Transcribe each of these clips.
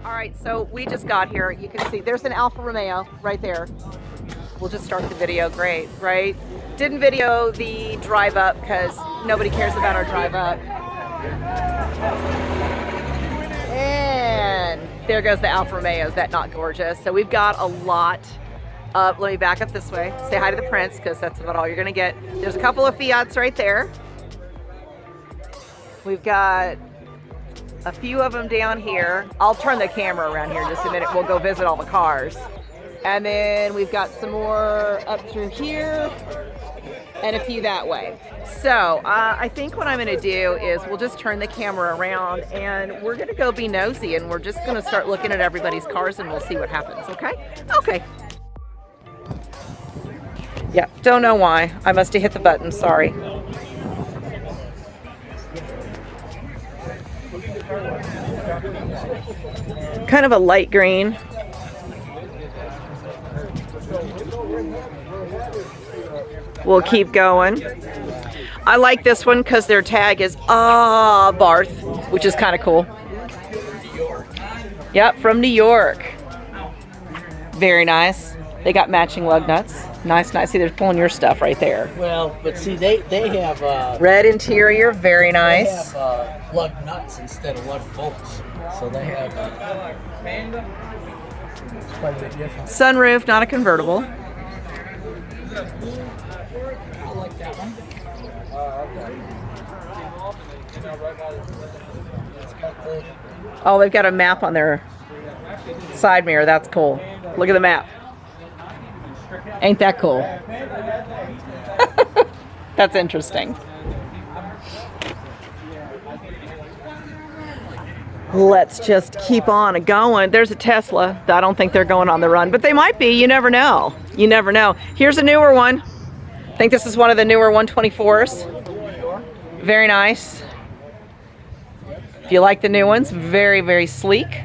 All right, so we just got here. You can see there's an Alfa Romeo right there. We'll just start the video. Great, right? Didn't video the drive up because nobody cares about our drive up. And there goes the Alfa Romeo. Is that not gorgeous? So we've got a lot of, let me back up this way. Say hi to the Prince because that's about all you're gonna get. There's a couple of Fiats right there. We've got a few of them down here. I'll turn the camera around here in just a minute. We'll go visit all the cars. And then we've got some more up through here and a few that way. So I think what I'm gonna do is we'll just turn the camera around and we're gonna go be nosy and we're just gonna start looking at everybody's cars and we'll see what happens, okay? Okay. Yeah, don't know why. I must have hit the button, sorry. Kind of a light green. We'll keep going. I like this one because their tag is Barth, which is kind of cool. Yep, from New York. Very nice. They got matching lug nuts. Nice, nice. See, they're pulling your stuff right there. Well, but see, they have red interior, very nice. They have lug nuts instead of lug bolts, so they have it's quite a bit different. Sunroof, not a convertible. I like that one. Oh, they've got a map on their side mirror. That's cool. Look at the map. Ain't that cool? That's interesting. Let's just keep on going. There's a Tesla. I don't think they're going on the run, but they might be. You never know. You never know. Here's a newer one. I think this is one of the newer 124s. Very nice. If you like the new ones, very, very sleek.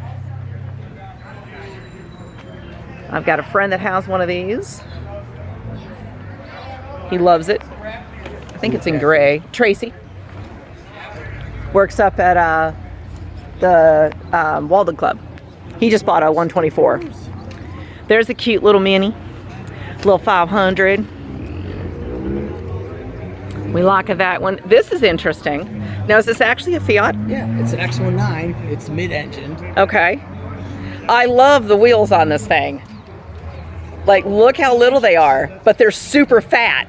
I've got a friend that has one of these. He loves it. I think it's in gray. Tracy. Works up at the Walden Club. He just bought a 124. There's a cute little Mini. Little 500. We like that one. This is interesting. Now, is this actually a Fiat? Yeah, it's an X19. It's mid-engined. Okay. I love the wheels on this thing. Like, look how little they are, but they're super fat.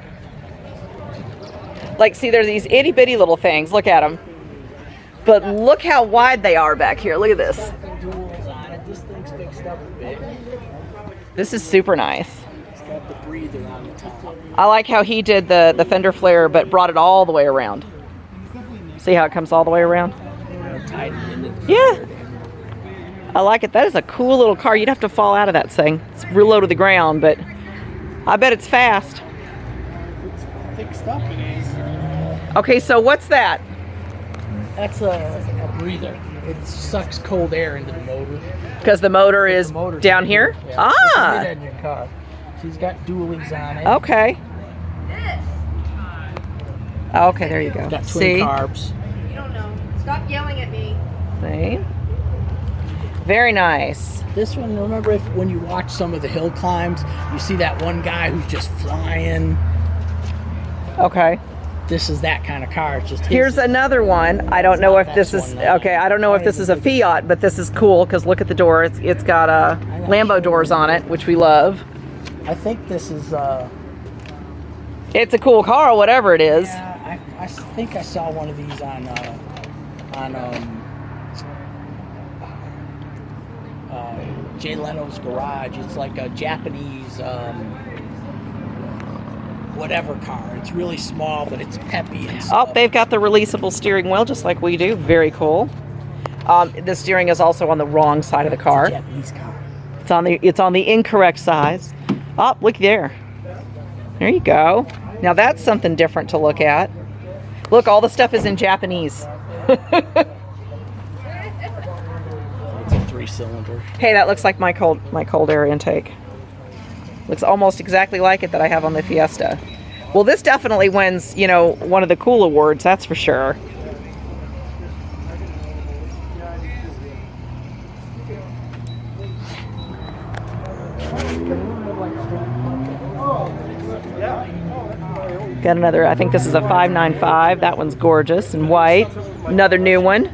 Like, see, there's these itty bitty little things. Look at them. But look how wide they are back here. Look at this. This thing's fixed up a bit. This is super nice. It's got the breather on the top. I like how he did the fender flare, but brought it all the way around. See how it comes all the way around? Tied it into the Yeah. I like it. That is a cool little car. You'd have to fall out of that thing. It's real low to the ground, but I bet it's fast. It's fixed up. It is. Okay, so what's that? That's a breather. It sucks cold air into the motor. Because the motor is The motor's down in here? Yeah, it's a Ah, mid-engine car. She's got dualies on it. okay. Okay, there you go. Got twin See? carbs. You don't know. Stop yelling at me. See? Very nice. This one, remember if when you watch some of the hill climbs, you see that one guy who's just flying. Okay. This is that kind of car. It's just Here's another one. I don't know if this is, okay, I don't know if this is a Fiat, but this is cool because look at the door. It's got Lambo doors on it, which we love. I think this is. It's a cool car, whatever it is. Yeah, I think I saw one of these on Jay Leno's garage. It's like a Japanese whatever car. It's really small, but it's peppy and stuff. Oh, they've got the releasable steering wheel just like we do. Very cool. The steering is also on the wrong side of the car. It's a Japanese car. It's on the incorrect size. Oh, look there. There you go. Now that's something different to look at. Look, all the stuff is in Japanese. It's a 3-cylinder. Hey, that looks like my cold air intake. Looks almost exactly like it that I have on the Fiesta. Well, this definitely wins, you know, one of the cool awards, that's for sure. Got another, I think this is a 595. That one's gorgeous and white. Another new one.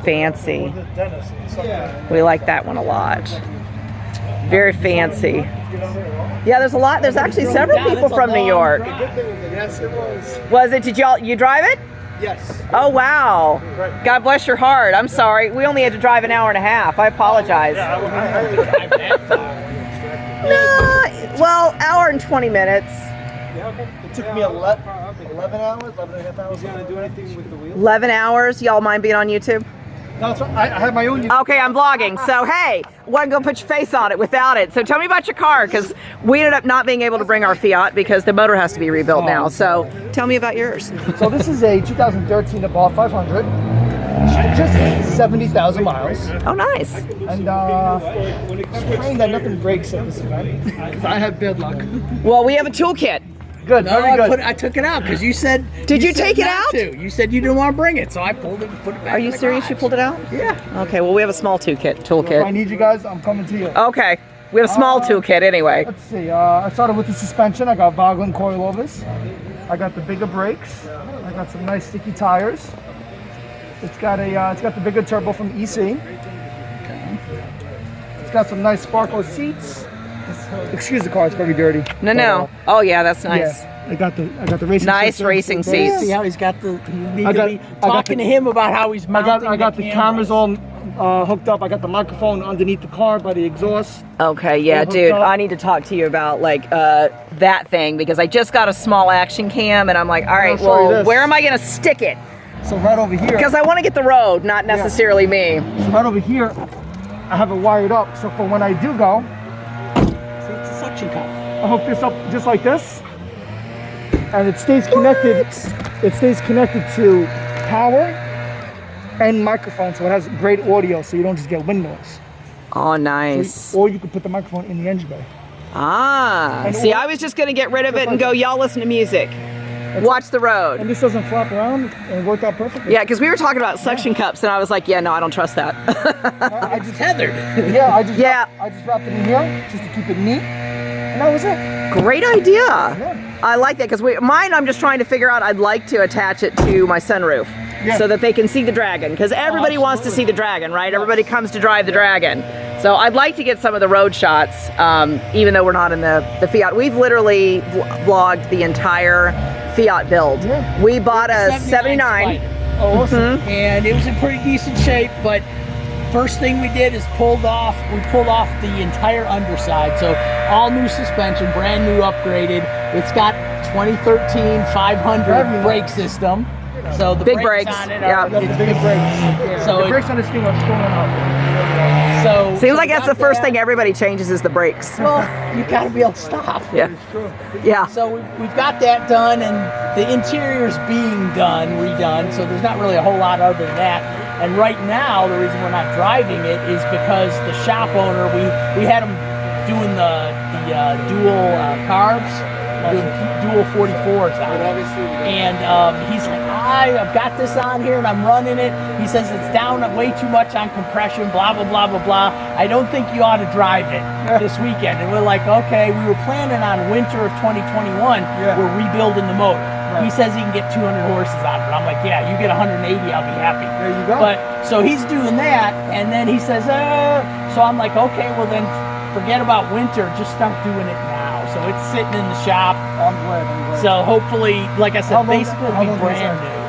Fancy. We like that one a lot. Very fancy. Yeah, there's a lot. There's actually several people from New York. Yes, it was. Was it? Did you drive it? Yes. Oh, wow. God bless your heart. I'm sorry. We only had to drive an hour and a half. I apologize. No, well, hour and 20 minutes. Yeah, okay. It took me 11 hours, 11 and a half hours. You want to do anything with the wheels? 11 hours. Y'all mind being on YouTube? No, it's, I have my own. Okay, I'm vlogging. So, hey, wasn't going to put your face on it without it. So tell me about your car, because we ended up not being able to bring our Fiat because the motor has to be rebuilt now. So tell me about yours. So this is a 2013 Evolve 500. Just 70,000 miles. Oh, nice. And just praying that nothing breaks at this event, because I have bad luck. Well, we have a toolkit. Good, No, very good. I took it out because you said. Did you said take it not out? to. You said you didn't want to bring it, so I pulled it and put it back. Are you in the serious? You garage. pulled it out? Yeah. Okay, well, we have a small If I toolkit. need you guys, I'm coming to you. Okay, we have a small toolkit anyway. Let's see. I started with the suspension. I got Voglin coilovers. I got the bigger brakes. I got some nice sticky tires. It's got the bigger turbo from EC. Okay. It's got some nice sparkle seats. Excuse the car, it's very dirty. No. Oh, yeah, that's nice. Yeah, I got the racing. Nice system. racing Yeah. seats. See how he's got the. You need I got- to be I got talking the- to him about how he's mounting. I got the cameras all hooked up. I got the microphone underneath the car by the exhaust. Okay, yeah, Hooked dude, up. I need to talk to you about like that thing because I just got a small action cam and I'm like, all right, I'll show you well, this. where am I gonna stick it? So right over here. Because I want to get the road, not necessarily me. So right over here, I have it wired up. So for when I do go, See, it's a suction cup. I hook this up just like this, and it stays connected. It stays connected to power and microphone, so it has great audio, so you don't just get wind noise. Oh, nice. Or you could put the microphone in the engine bay. Ah, And see, all- I was just gonna get rid of it and go, y'all listen to music, watch the And road. this doesn't flap around, and it worked out perfectly. Yeah, because we were talking about suction cups and I was like, yeah, no, I don't trust that. I It's just tethered. yeah, I just Yeah. I just wrapped it in here just to keep it neat, and that was it. Great idea. Yeah. I like that because mine, I'm just trying to figure out. I'd like to attach it to my sunroof Yeah. so that they can see the Dragon because everybody wants to see the Dragon, right? Everybody comes to drive the Dragon. So I'd like to get some of the road shots, even though we're not in the Fiat. We've literally vlogged the entire Fiat build. Yeah. We bought a 79. Spider. Oh, awesome. And it was in pretty decent shape, but first thing we did is we pulled off the entire underside. So all new suspension, brand new upgraded. It's got 2013 500 brake system. So the Big brakes, on it yeah. are Got the it's big big. brakes. So the it- brakes on this thing are strong enough. So Seems so like we that's got the first that. thing everybody changes is the brakes. Well, you got to be able to stop. Yeah. Yeah. So we've got that done, and the interior's being redone. So there's not really a whole lot other than that. And right now, the reason we're not driving it is because the shop owner, we had him doing the dual carbs, doing dual 44s on it. And he's like, I've got this on here and I'm running it. He says it's down way too much on compression, blah, blah, blah, blah, blah. I don't think you ought to drive it this weekend. And we're like, okay, we were planning on winter of 2021. Yeah. We're rebuilding the motor. He says he can get 200 horses out of it. I'm like, yeah, you get 180, I'll be happy. There you go. But so he's doing that, and then he says, so I'm like, okay, well then forget about winter, just start doing it now. So it's sitting in the shop. I'm glad. So hopefully, like I said, How long- basically how it'll be long is brand that? new.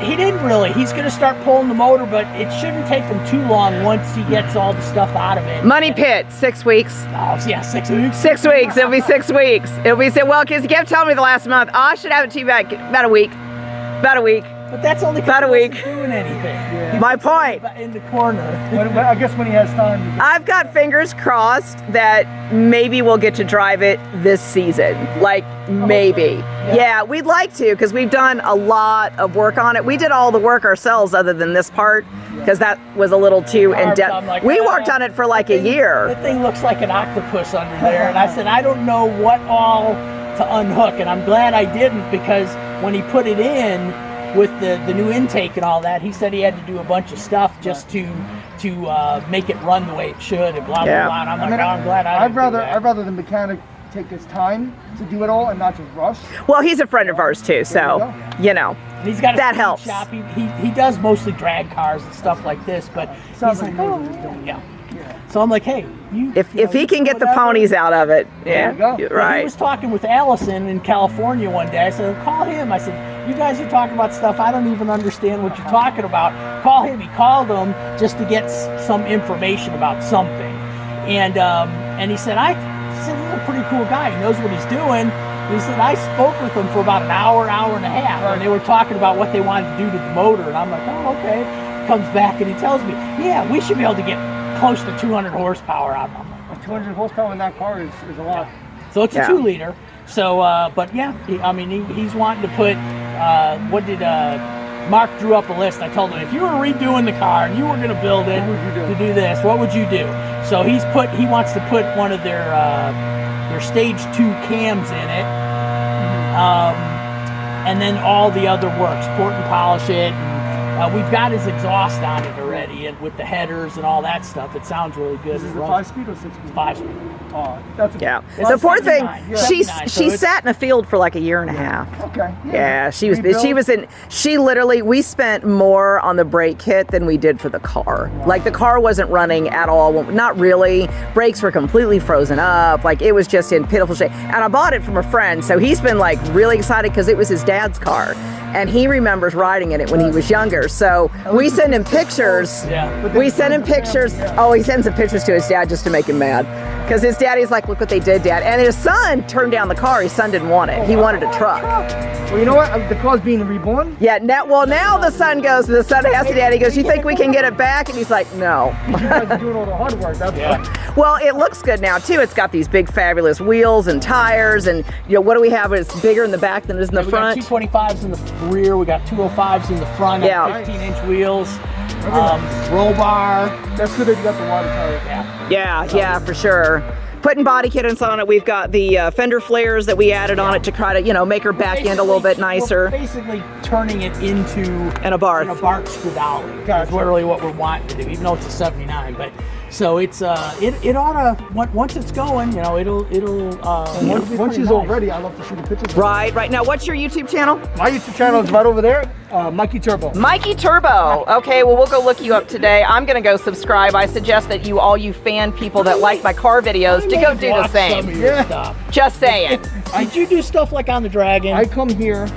He didn't really. He's going to start pulling the motor, but it shouldn't take him too long once he gets all the stuff out of it. Money Pit, 6 weeks. Oh, yeah, 6 weeks. 6 weeks. It'll be 6 weeks. It'll be well, because you kept telling me the last month. Oh, I should have it to you back about a week. About a week. But that's only About a because he week. wasn't doing anything. He My was point. in the corner. I guess when he has time. I've got fingers crossed that maybe we'll get to drive it this season. Like, maybe. Yeah, we'd like to because we've done a lot of work on it. We did all the work ourselves other than this part because that was a little too in I'm depth. like, We worked on it for like a year. That thing looks like an octopus under there. And I said, I don't know what all to unhook. And I'm glad I didn't, because when he put it in with the new intake and all that, he said he had to do a bunch of stuff just to make it run the way it should and blah, Yeah. blah, blah. And I'm I like, mean, oh, I'm glad I didn't do that. I'd rather the mechanic take his time to do it all and not just rush. Well, he's a friend of ours too, so you know. And he's got a that speed helps. shop. He does mostly drag cars and stuff like this, but Sounds he's like like, he knows oh, what he's doing. yeah. So I'm like, hey, If he can get the whatever. ponies out of it, There you go. you're He right. was talking with Allison in California one day. I said, call him. I said, you guys are talking about stuff I don't even understand what you're talking about. Call him. He called him just to get some information about something. And he said, he's a pretty cool guy. He knows what he's doing. And he said, I spoke with him for about an hour and a half. And they were talking about what they wanted to do to the motor. And I'm like, oh, okay. Comes back and he tells me, yeah, we should be able to get close to 200 horsepower out of them. 200 horsepower in that car is a lot. So it's a 2-liter. So, but yeah, he's wanting to put, Mark drew up a list. I told him, if you were redoing the car and you were going to build it to do this, what would you do? So he wants to put one of their stage 2 cams in it. And then all the other work, sport and polish it. And, we've got his exhaust on it already, and with the headers and all that stuff, it sounds really good. Is it 5-speed or 6-speed? 5-speed. Oh, that's a The poor thing, 79, yeah. she 79, so sat in a field for like a year and a half. Okay. Yeah, she literally, we spent more on the brake kit than we did for the car. Like the car wasn't running at all, not really. Brakes were completely frozen up. Like it was just in pitiful shape. And I bought it from a friend, so he's been like really excited because it was his dad's car. And he remembers riding in it when he was younger. So we send him pictures. Yeah. We send him pictures. Oh, he sends him pictures to his dad just to make him mad. Because his daddy's like, look what they did, Dad. And his son turned down the car. His son didn't want it. He wanted a truck. Well, you know what? The car's being reborn. Yeah, now the son goes, the son asks the dad, he goes, you think we can get it back? And he's like, no. You guys are doing all the hard work. That's why. Well, it looks good now too. It's got these big fabulous wheels and tires, and what do we have? It's bigger in the back than it is in the front. We got 225s in the rear, we got 205s in the front, 15-inch wheels, roll bar. That's good that you got the water tower. Yeah, for sure. Putting body kits on it, we've got the fender flares that we added on it to try to, make her back end a little bit nicer. We're basically turning it into an Abarth Stradale. That's really what we're wanting to do, even though it's a 79. But so it's it ought to, once it's going, it'll once she's all ready, I love to shoot the pictures. Right. Now, what's your YouTube channel? My YouTube channel is right over there, Mikey Turbo. Mikey Turbo. Okay, well, we'll go look you up today. I'm gonna go subscribe. I suggest that all you fan people that like my car videos to go do the same. Stuff. Just saying. Did you do stuff like on the Dragon? I come here